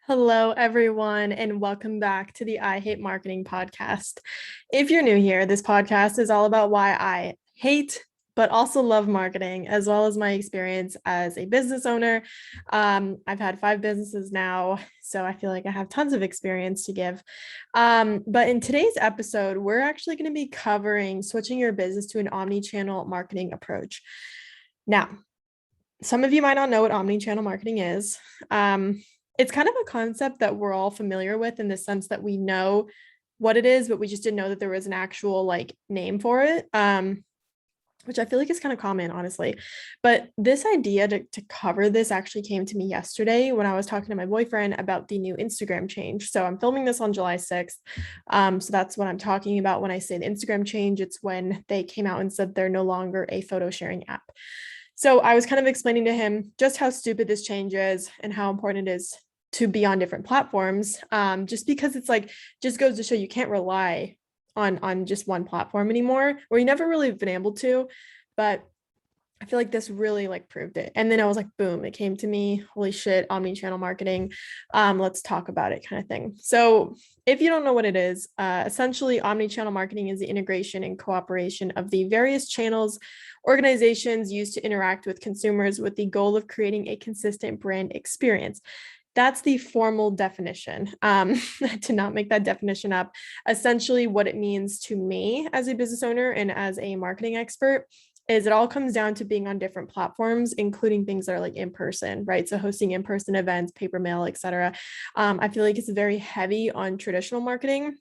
Hello, everyone, and welcome back to the I Hate Marketing podcast. If you're new here, this podcast is all about why I hate, but also love marketing, as well as my experience as a business owner. I've had 5 businesses now, so I feel like I have tons of experience to give. But in today's episode, we're actually going to be covering switching your business to an omni-channel marketing approach. Now, some of you might not know what omni-channel marketing is. It's kind of a concept that we're all familiar with in the sense that we know what it is, but we just didn't know that there was an actual name for it, which I feel like is kind of common, honestly. But this idea to cover this actually came to me yesterday when I was talking to my boyfriend about the new Instagram change. So I'm filming this on July 6th. So that's what I'm talking about when I say the Instagram change. It's when they came out and said they're no longer a photo sharing app. So I was kind of explaining to him just how stupid this change is and how important it is to be on different platforms. Just because it's just goes to show you can't rely on just one platform anymore, or you never really been able to. But I feel like this really proved it. And then I was like, boom, it came to me. Holy shit, omni-channel marketing. Let's talk about it kind of thing. So if you don't know what it is, essentially omni-channel marketing is the integration and cooperation of the various channels organizations use to interact with consumers with the goal of creating a consistent brand experience. That's the formal definition. To not make that definition up, essentially what it means to me as a business owner and as a marketing expert is it all comes down to being on different platforms, including things that are in person, right? So hosting in-person events, paper mail, etc. I feel like it's very heavy on traditional marketing,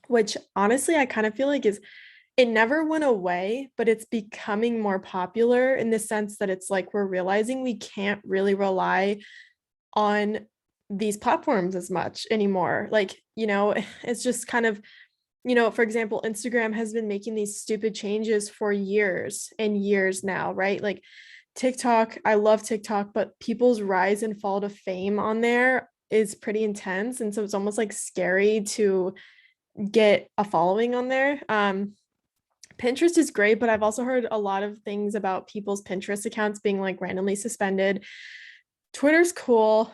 which honestly, I kind of feel like it never went away, but it's becoming more popular in the sense that it's we're realizing we can't really rely on these platforms as much anymore. It's just kind of, for example, Instagram has been making these stupid changes for years and years now, right? TikTok, I love TikTok, but people's rise and fall to fame on there is pretty intense. And so it's almost scary to get a following on there. Pinterest is great, but I've also heard a lot of things about people's Pinterest accounts being randomly suspended. Twitter's cool.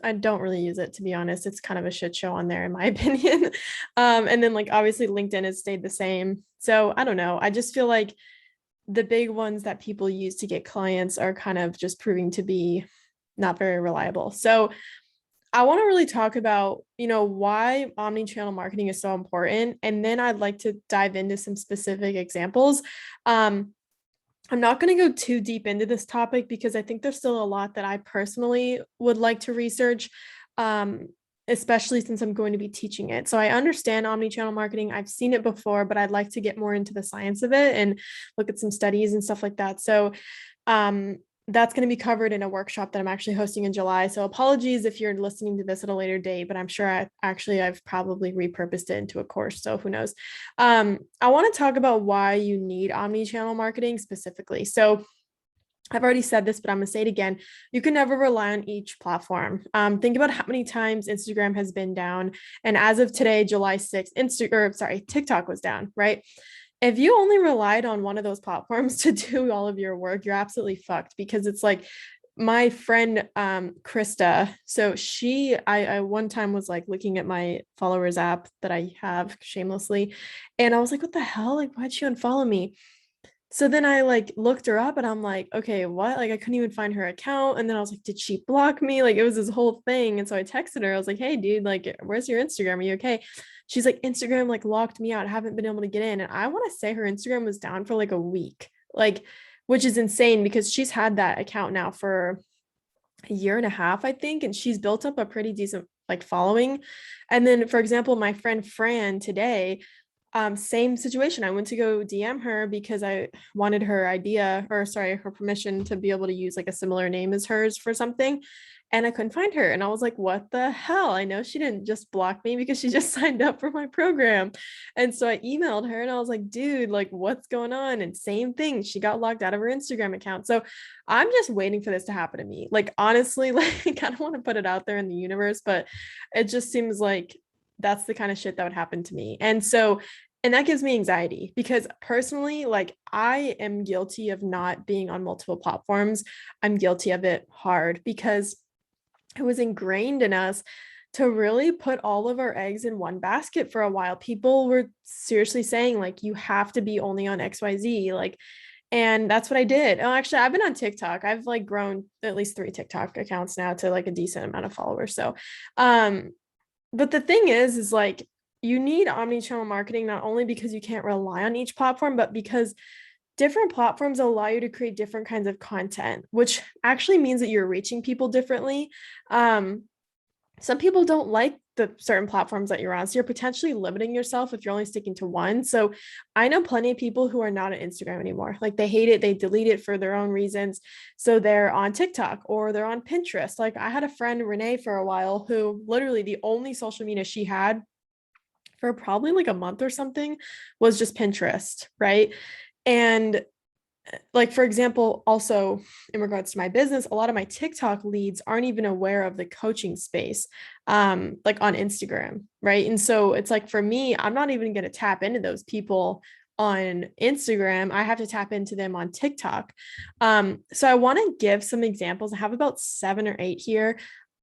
I don't really use it, to be honest. It's kind of a shit show on there, in my opinion. And then obviously LinkedIn has stayed the same. So I don't know. I just feel like the big ones that people use to get clients are kind of just proving to be not very reliable. So I want to really talk about, why omni-channel marketing is so important. And then I'd like to dive into some specific examples. I'm not going to go too deep into this topic because I think there's still a lot that I personally would like to research, especially since I'm going to be teaching it. So I understand omni-channel marketing. I've seen it before, but I'd like to get more into the science of it and look at some studies and stuff like that. So that's going to be covered in a workshop that I'm actually hosting in July. So apologies if you're listening to this at a later date, but I'm sure I've probably repurposed it into a course. So who knows? I want to talk about why you need omni-channel marketing specifically. So I've already said this, but I'm going to say it again. You can never rely on each platform. Think about how many times Instagram has been down. And as of today, July 6th, TikTok was down, right? If you only relied on one of those platforms to do all of your work, you're absolutely fucked because it's my friend Krista. So I one time was looking at my followers app that I have shamelessly, and I was like, what the hell? Why'd she unfollow me? So then I looked her up and I'm like, okay, what? I couldn't even find her account. And then I was like, did she block me? It was this whole thing. And so I texted her. I was like, hey, dude, where's your Instagram? Are you okay? She's like, Instagram locked me out. I haven't been able to get in. And I want to say her Instagram was down for a week, which is insane because she's had that account now for a year and a half, I think. And she's built up a pretty decent following. And then, for example, my friend Fran today, same situation. I went to go DM her because I wanted her her permission to be able to use a similar name as hers for something. And I couldn't find her. And I was like, what the hell? I know she didn't just block me because she just signed up for my program. And so I emailed her and I was like, dude, what's going on? And same thing. She got locked out of her Instagram account. So I'm just waiting for this to happen to me. Honestly, I don't want to put it out there in the universe, but it just seems like that's the kind of shit that would happen to me. And that gives me anxiety because personally, I am guilty of not being on multiple platforms. I'm guilty of it hard because it was ingrained in us to really put all of our eggs in one basket for a while. People were seriously saying like, you have to be only on XYZ. Like, and that's what I did. Oh, actually, I've been on TikTok. I've like grown at least 3 TikTok accounts now to like a decent amount of followers. So, but the thing is like, you need omnichannel marketing, not only because you can't rely on each platform, but because different platforms allow you to create different kinds of content, which actually means that you're reaching people differently. Some people don't like the certain platforms that you're on, so you're potentially limiting yourself if you're only sticking to one. So I know plenty of people who are not on Instagram anymore. Like they hate it, they delete it for their own reasons. So they're on TikTok or they're on Pinterest. Like I had a friend, Renee, for a while, who literally the only social media she had for probably like a month or something was just Pinterest, right? And like, for example, also in regards to my business, a lot of my TikTok leads aren't even aware of the coaching space, like on Instagram, right? And so it's like, for me, I'm not even going to tap into those people on Instagram. I have to tap into them on TikTok. So I want to give some examples. I have about 7 or 8 here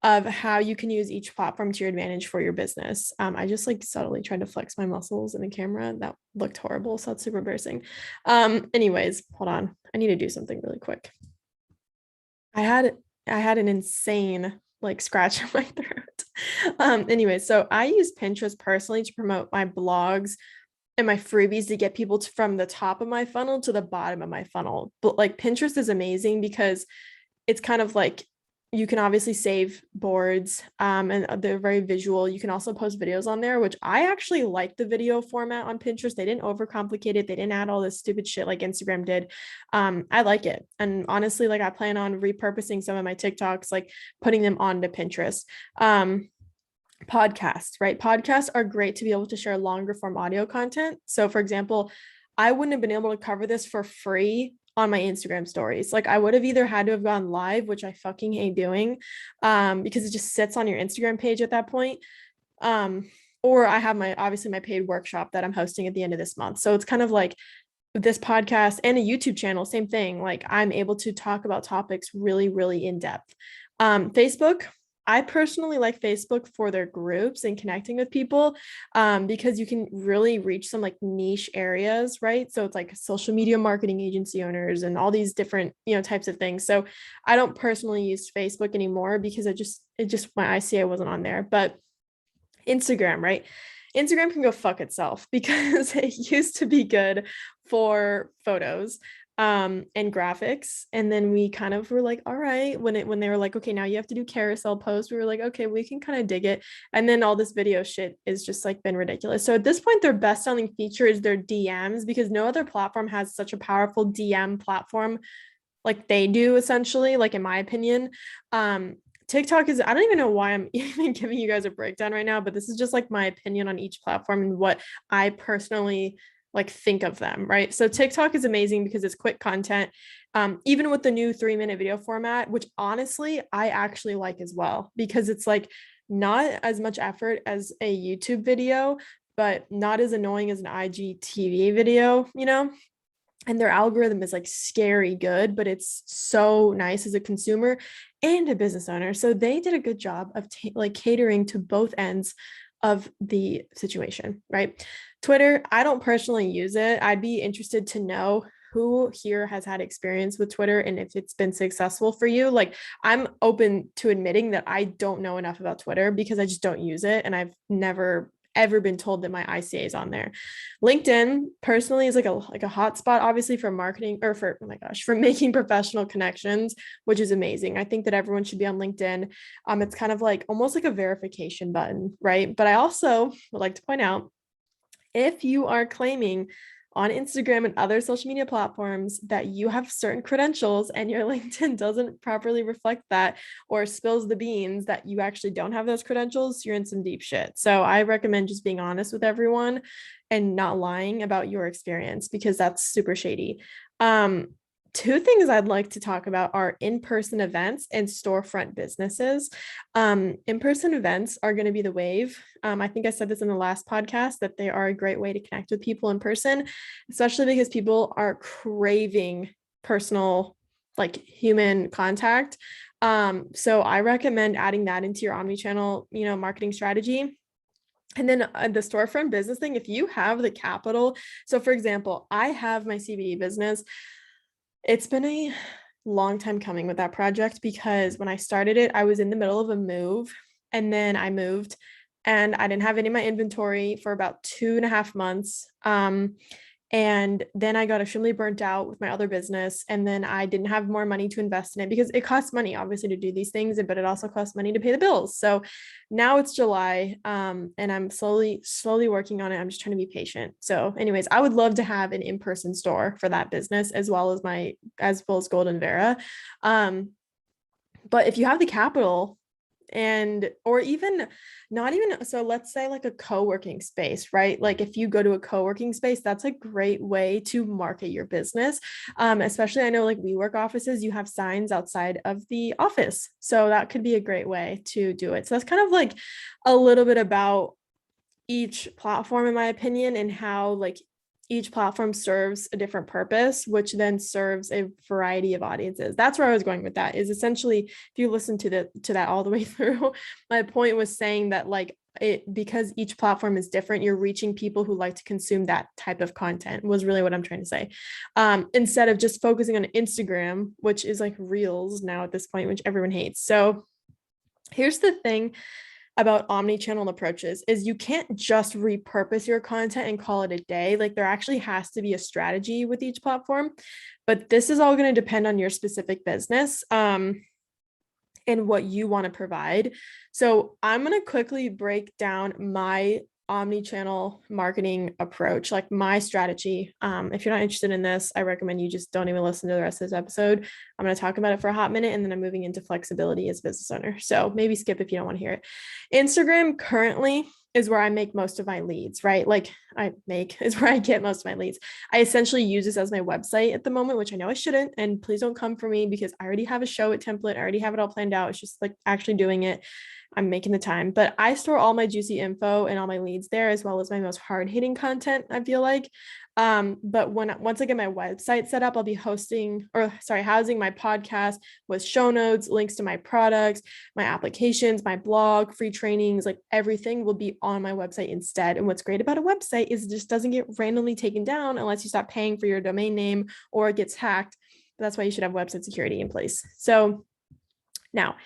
of how you can use each platform to your advantage for your business. I just like subtly tried to flex my muscles in the camera. That looked horrible. So that's super embarrassing. Anyways, hold on. I need to do something really quick. I had an insane like scratch in my throat. Anyway, so I use Pinterest personally to promote my blogs and my freebies to get people from the top of my funnel to the bottom of my funnel. But like Pinterest is amazing because it's kind of like you can obviously save boards, and they're very visual. You can also post videos on there, which I actually like the video format on Pinterest. They didn't overcomplicate it. They didn't add all this stupid shit like Instagram did. I like it. And honestly, like I plan on repurposing some of my TikToks, like putting them onto Pinterest. Podcasts, right? Podcasts are great to be able to share longer form audio content. So for example, I wouldn't have been able to cover this for free on my Instagram stories. Like I would have either had to have gone live, which I fucking hate doing, because it just sits on your Instagram page at that point. Or I have obviously my paid workshop that I'm hosting at the end of this month. So it's kind of like this podcast and a YouTube channel, same thing. Like I'm able to talk about topics really, really in depth. Facebook, I personally like Facebook for their groups and connecting with people, because you can really reach some like niche areas, right? So it's like social media marketing agency owners and all these different, types of things. So I don't personally use Facebook anymore because it just my ICA wasn't on there. But Instagram, right? Instagram can go fuck itself because it used to be good for photos and graphics, and then we kind of were like, all right, when they were like, okay, now you have to do carousel posts, we were like, okay, we can kind of dig it. And then all this video shit is just like been ridiculous. So at this point, their best selling feature is their DMs, because no other platform has such a powerful DM platform like they do, essentially, like in my opinion. TikTok is, I don't even know why I'm even giving you guys a breakdown right now, but this is just like my opinion on each platform and what I personally like think of them, right? So TikTok is amazing because it's quick content, even with the new 3-minute video format, which honestly I actually like as well, because it's like not as much effort as a YouTube video, but not as annoying as an IGTV video, and their algorithm is like scary good, but it's so nice as a consumer and a business owner. So they did a good job of like catering to both ends of the situation, right? Twitter, I don't personally use it. I'd be interested to know who here has had experience with Twitter and if it's been successful for you. Like I'm open to admitting that I don't know enough about Twitter because I just don't use it, and I've never ever been told that my ICA is on there. LinkedIn personally is like a hot spot, obviously, for marketing, or for, oh my gosh, for making professional connections, which is amazing. I think that everyone should be on LinkedIn. It's kind of like almost like a verification button, right? But I also would like to point out, if you are claiming on Instagram and other social media platforms that you have certain credentials and your LinkedIn doesn't properly reflect that, or spills the beans that you actually don't have those credentials, you're in some deep shit. So I recommend just being honest with everyone and not lying about your experience, because that's super shady. Two things I'd like to talk about are in-person events and storefront businesses. In-person events are going to be the wave. I think I said this in the last podcast, that they are a great way to connect with people in person, especially because people are craving personal, like human contact. So I recommend adding that into your omnichannel, marketing strategy. And then the storefront business thing, if you have the capital. So for example, I have my CBD business. It's been a long time coming with that project because when I started it, I was in the middle of a move, and then I moved and I didn't have any of my inventory for about 2.5 months. And then I got extremely burnt out with my other business. And then I didn't have more money to invest in it because it costs money, obviously, to do these things, but it also costs money to pay the bills. So now it's July, and I'm slowly working on it. I'm just trying to be patient. So, anyways, I would love to have an in-person store for that business as well as Golden Vera. But if you have the capital, and or even not even, so let's say like a co-working space, right? Like if you go to a co-working space, that's a great way to market your business. Especially I know like WeWork offices, you have signs outside of the office, so that could be a great way to do it. So that's kind of like a little bit about each platform, in my opinion, and how like each platform serves a different purpose, which then serves a variety of audiences. That's where I was going with that, is essentially, if you listen to that all the way through, my point was saying that like because each platform is different, you're reaching people who like to consume that type of content, was really what I'm trying to say. Instead of just focusing on Instagram, which is like reels now at this point, which everyone hates. So here's the thing about omni-channel approaches, is you can't just repurpose your content and call it a day. Like there actually has to be a strategy with each platform, but this is all going to depend on your specific business and what you want to provide. So I'm going to quickly break down my omni-channel marketing approach, like my strategy. If you're not interested in this, I recommend you just don't even listen to the rest of this episode. I'm going to talk about it for a hot minute, and then I'm moving into flexibility as a business owner. So maybe skip if you don't want to hear it. Instagram currently is where I make most of my leads, right? Like is where I get most of my leads. I essentially use this as my website at the moment, which I know I shouldn't. And please don't come for me because I already have a show it template. I already have it all planned out. It's just like actually doing it. I'm making the time, but I store all my juicy info and all my leads there, as well as my most hard-hitting content, I feel like. But once I get my website set up, I'll be housing my podcast with show notes, links to my products, my applications, my blog, free trainings, like everything will be on my website instead. And what's great about a website is it just doesn't get randomly taken down unless you stop paying for your domain name or it gets hacked. But that's why you should have website security in place. So now,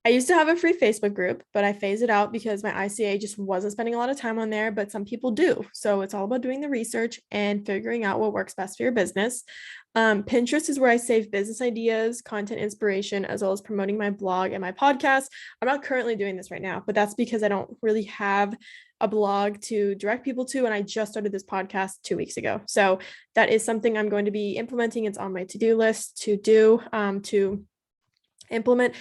I used to have a free Facebook group, but I phased it out because my ICA just wasn't spending a lot of time on there, but some people do. So it's all about doing the research and figuring out what works best for your business. Pinterest is where I save business ideas, content inspiration, as well as promoting my blog and my podcast. I'm not currently doing this right now, but that's because I don't really have a blog to direct people to. And I just started this podcast 2 weeks ago. So that is something I'm going to be implementing. It's on my to-do list to do, to implement.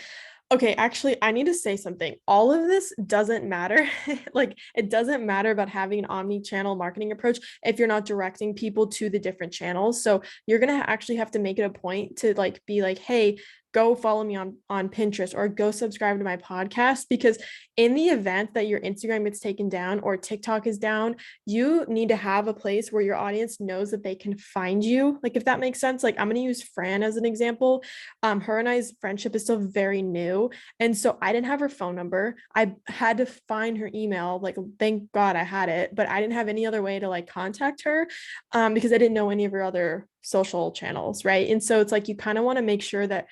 Okay, actually, I need to say something. All of this doesn't matter. Like, it doesn't matter about having an omni-channel marketing approach if you're not directing people to the different channels. So you're going to actually have to make it a point to like be like, hey, go follow me on Pinterest or go subscribe to my podcast, because in the event that your Instagram gets taken down or TikTok is down, you need to have a place where your audience knows that they can find you. Like, if that makes sense. Like, I'm going to use Fran as an example. Her and I's friendship is still very new. And so I didn't have her phone number. I had to find her email. Like, thank God I had it, but I didn't have any other way to like contact her because I didn't know any of her other social channels. Right. And so it's like, you kind of want to make sure that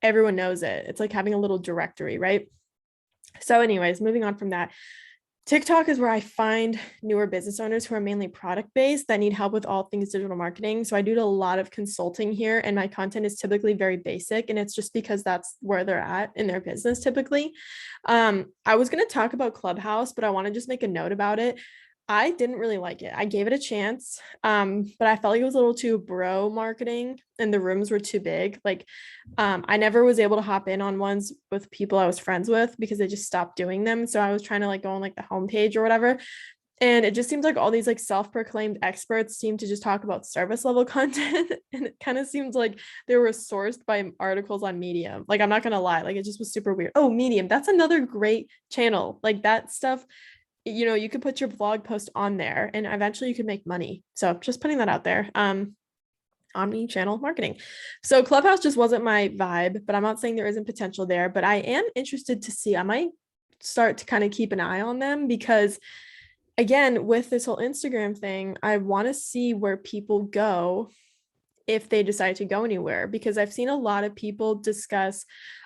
everyone knows it. It's like having a little directory, right? So anyways, moving on from that, TikTok is where I find newer business owners who are mainly product-based that need help with all things digital marketing. So I do a lot of consulting here, and my content is typically very basic, and it's just because that's where they're at in their business typically. I was going to talk about Clubhouse, but I want to just make a note about it. I didn't really like it. I gave it a chance, but I felt like it was a little too bro marketing and the rooms were too big. Like, I never was able to hop in on ones with people I was friends with because they just stopped doing them. So I was trying to like go on like the homepage or whatever. And it just seems like all these like self-proclaimed experts seem to just talk about service level content. And it kind of seems like they were sourced by articles on Medium. Like, I'm not going to lie, like it just was super weird. Oh, Medium, that's another great channel. Like that stuff, you could put your blog post on there and eventually you could make money. So just putting that out there. omni-channel marketing. So Clubhouse just wasn't my vibe, but I'm not saying there isn't potential there, but I am interested to see. I might start to kind of keep an eye on them because again, with this whole Instagram thing, I want to see where people go if they decide to go anywhere, because I've seen a lot of people discuss,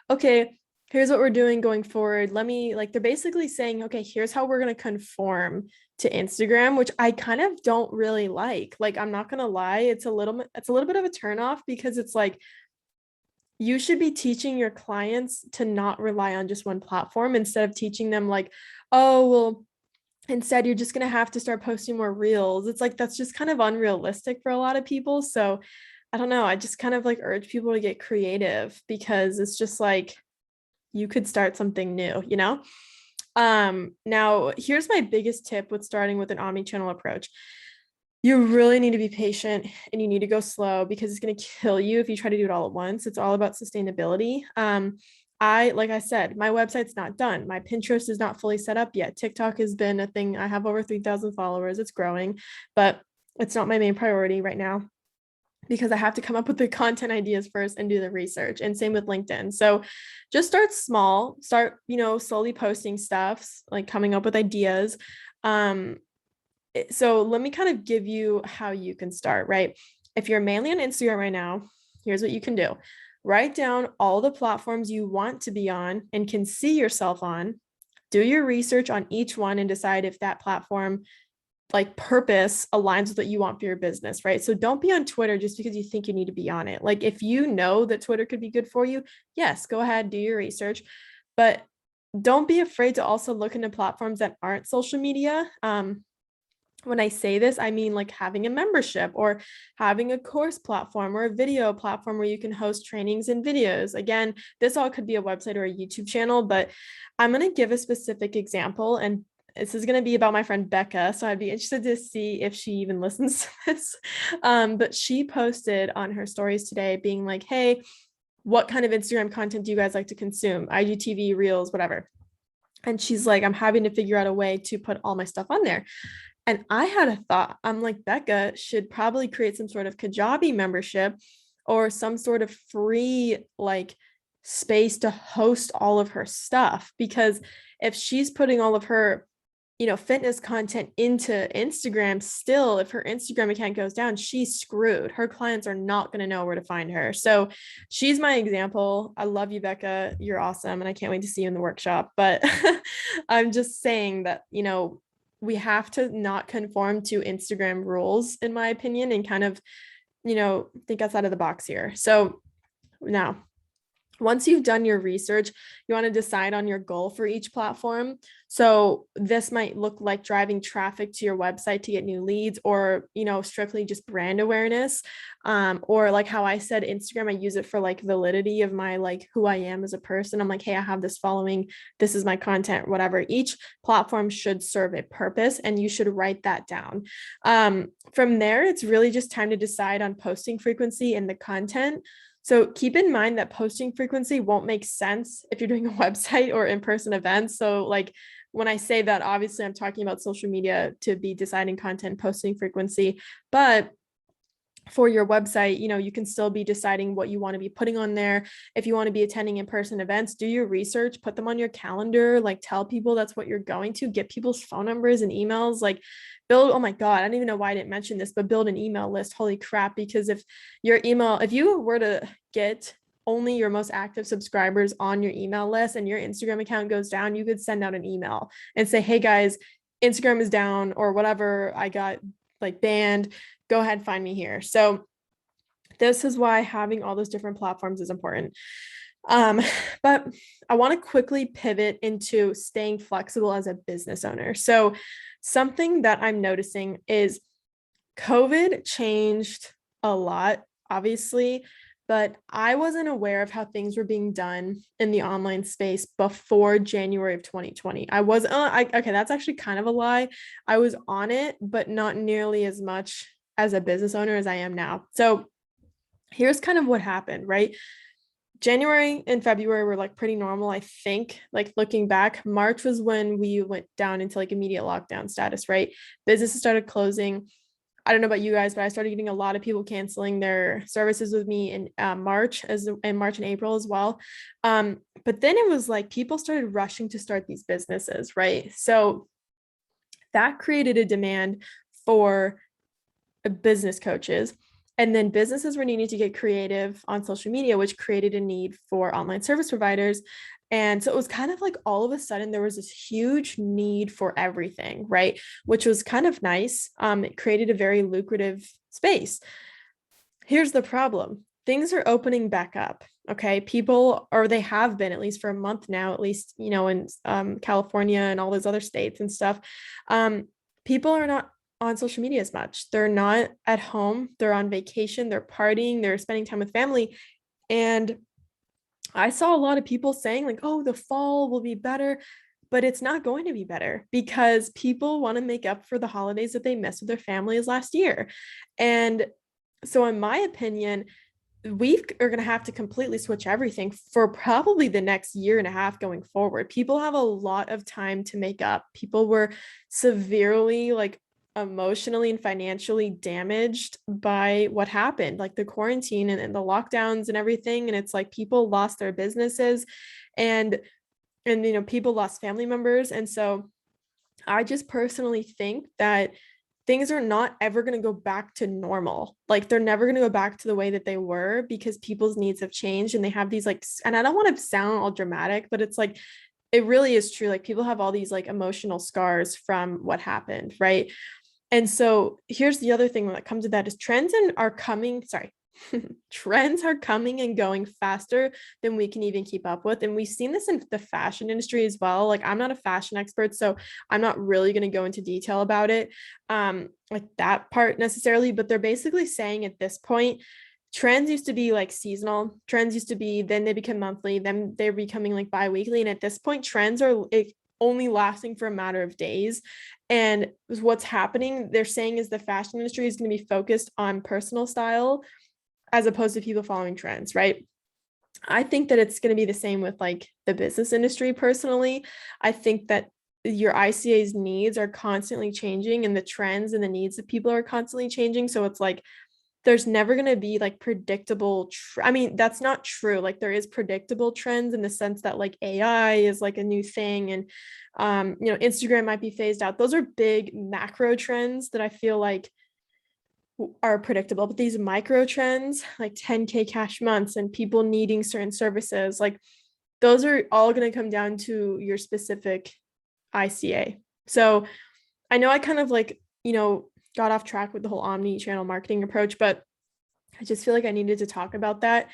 okay, here's what we're doing going forward. Let me, like, they're basically saying, okay, here's how we're going to conform to Instagram, which I kind of don't really like. Like, I'm not going to lie, it's a little bit of a turnoff because it's like, you should be teaching your clients to not rely on just one platform instead of teaching them like, oh, well, instead you're just going to have to start posting more reels. It's like, that's just kind of unrealistic for a lot of people. So I don't know, I just kind of like urge people to get creative because it's just like you could start something new, you know? Now here's my biggest tip with starting with an omni-channel approach. You really need to be patient and you need to go slow because it's going to kill you if you try to do it all at once. It's all about sustainability. Like I said, my website's not done. My Pinterest is not fully set up yet. TikTok has been a thing. I have over 3,000 followers. It's growing, but it's not my main priority right now because I have to come up with the content ideas first and do the research. And same with LinkedIn. So just start small, start, slowly posting stuff, like coming up with ideas. So let me kind of give you how you can start, right? If you're mainly on Instagram right now, here's what you can do. Write down all the platforms you want to be on and can see yourself on. Do your research on each one and decide if that platform like purpose aligns with what you want for your business, right? So don't be on Twitter just because you think you need to be on it. Like if you know that Twitter could be good for you, yes, go ahead, do your research, but don't be afraid to also look into platforms that aren't social media. When I say this, I mean like having a membership or having a course platform or a video platform where you can host trainings and videos. Again, this all could be a website or a YouTube channel, but I'm going to give a specific example, and this is going to be about my friend Becca. So I'd be interested to see if she even listens to this. But she posted on her stories today being like, hey, what kind of Instagram content do you guys like to consume? IGTV, Reels, whatever. And she's like, I'm having to figure out a way to put all my stuff on there. And I had a thought. I'm like, Becca should probably create some sort of Kajabi membership or some sort of free like space to host all of her stuff. Because if she's putting all of her, fitness content into Instagram, still, if her Instagram account goes down, she's screwed. Her clients are not going to know where to find her. So she's my example. I love you, Becca. You're awesome. And I can't wait to see you in the workshop. But I'm just saying that, we have to not conform to Instagram rules, in my opinion, and kind of, think outside of the box here. So now, once you've done your research, you want to decide on your goal for each platform. So this might look like driving traffic to your website to get new leads, or, strictly just brand awareness. Or like how I said, Instagram, I use it for like validity of my, like who I am as a person. I'm like, hey, I have this following, this is my content, whatever. Each platform should serve a purpose and you should write that down. From there, it's really just time to decide on posting frequency and the content. So keep in mind that posting frequency won't make sense if you're doing a website or in-person events. So like when I say that, obviously I'm talking about social media to be deciding content, posting frequency, but for your website, you can still be deciding what you want to be putting on there. If you want to be attending in-person events, do your research, put them on your calendar, like tell people that's what you're going to, get people's phone numbers and emails, like build, oh my God, I don't even know why I didn't mention this, but build an email list. Holy crap. Because if you were to get only your most active subscribers on your email list and your Instagram account goes down, you could send out an email and say, hey guys, Instagram is down or whatever, I got like banned, go ahead and find me here. So this is why having all those different platforms is important. But I want to quickly pivot into staying flexible as a business owner. So something that I'm noticing is COVID changed a lot, obviously, but I wasn't aware of how things were being done in the online space before January of 2020. Okay, that's actually kind of a lie. I was on it, but not nearly as much as a business owner as I am now. So here's kind of what happened, right? January and February were like pretty normal, I think. Like looking back, March was when we went down into like immediate lockdown status, right? Businesses started closing. I don't know about you guys, but I started getting a lot of people canceling their services with me in March and April as well. But then it was like people started rushing to start these businesses, right? So that created a demand for business coaches. And then businesses were needing to get creative on social media, which created a need for online service providers. And so it was kind of like all of a sudden there was this huge need for everything, right? Which was kind of nice. It created a very lucrative space. Here's the problem. Things are opening back up. Okay. People, or they have been at least for a month now, at least, in California and all those other states and stuff. People are not on social media as much. They're not at home. They're on vacation. They're partying. They're spending time with family. And I saw a lot of people saying like, oh, the fall will be better, but it's not going to be better because people want to make up for the holidays that they missed with their families last year. And so in my opinion, we are going to have to completely switch everything for probably the next year and a half going forward. People have a lot of time to make up. People were severely like emotionally and financially damaged by what happened, like the quarantine and the lockdowns and everything. And it's like people lost their businesses and people lost family members. And so I just personally think that things are not ever going to go back to normal. Like they're never going to go back to the way that they were because people's needs have changed and they have these like, and I don't want to sound all dramatic, but it's like, it really is true. Like people have all these like emotional scars from what happened. Right. And so here's the other thing that comes to that is trends are coming and going faster than we can even keep up with. And we've seen this in the fashion industry as well. Like I'm not a fashion expert, so I'm not really going to go into detail about it, like that part necessarily, but they're basically saying at this point, trends used to be like seasonal. Trends used to be, then they become monthly, then they're becoming like bi-weekly. And at this point, trends are only lasting for a matter of days. And what's happening, they're saying, is the fashion industry is going to be focused on personal style as opposed to people following trends, right? I think that it's going to be the same with like the business industry personally. I think that your ICA's needs are constantly changing and the trends and the needs of people are constantly changing. So it's like, there's never going to be like predictable. I mean, that's not true. Like there is predictable trends in the sense that like AI is like a new thing and, Instagram might be phased out. Those are big macro trends that I feel like are predictable, but these micro trends like 10K cash months and people needing certain services, like those are all going to come down to your specific ICA. So I know I kind of like, got off track with the whole omni-channel marketing approach, but I just feel like I needed to talk about that.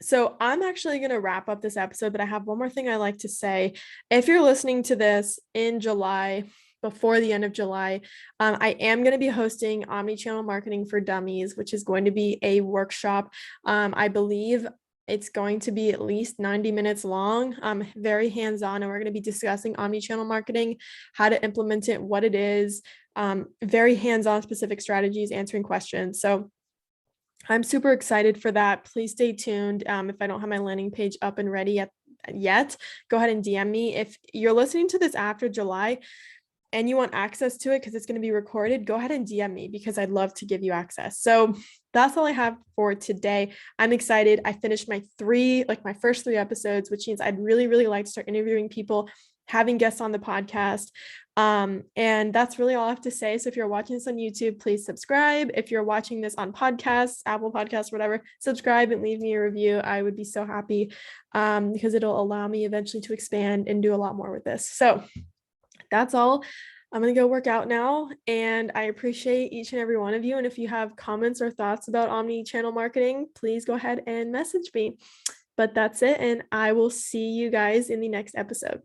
So I'm actually going to wrap up this episode, but I have one more thing I like to say. If you're listening to this in July, before the end of July, I am going to be hosting Omnichannel Marketing for Dummies, which is going to be a workshop. I believe it's going to be at least 90 minutes long, very hands-on, and we're going to be discussing omnichannel marketing, how to implement it, what it is, very hands-on specific strategies, answering questions. So I'm super excited for that. Please stay tuned. If I don't have my landing page up and ready yet, go ahead and DM me. If you're listening to this after July and you want access to it because it's going to be recorded, go ahead and DM me because I'd love to give you access. So that's all I have for today. I'm excited. I finished my first 3 episodes, which means I'd really, really like to start interviewing people, having guests on the podcast. And that's really all I have to say. So if you're watching this on YouTube, please subscribe. If you're watching this on podcasts, Apple Podcasts, whatever, subscribe and leave me a review. I would be so happy because it'll allow me eventually to expand and do a lot more with this. So that's all. I'm going to go work out now, and I appreciate each and every one of you. And if you have comments or thoughts about omni-channel marketing, please go ahead and message me. But that's it, and I will see you guys in the next episode.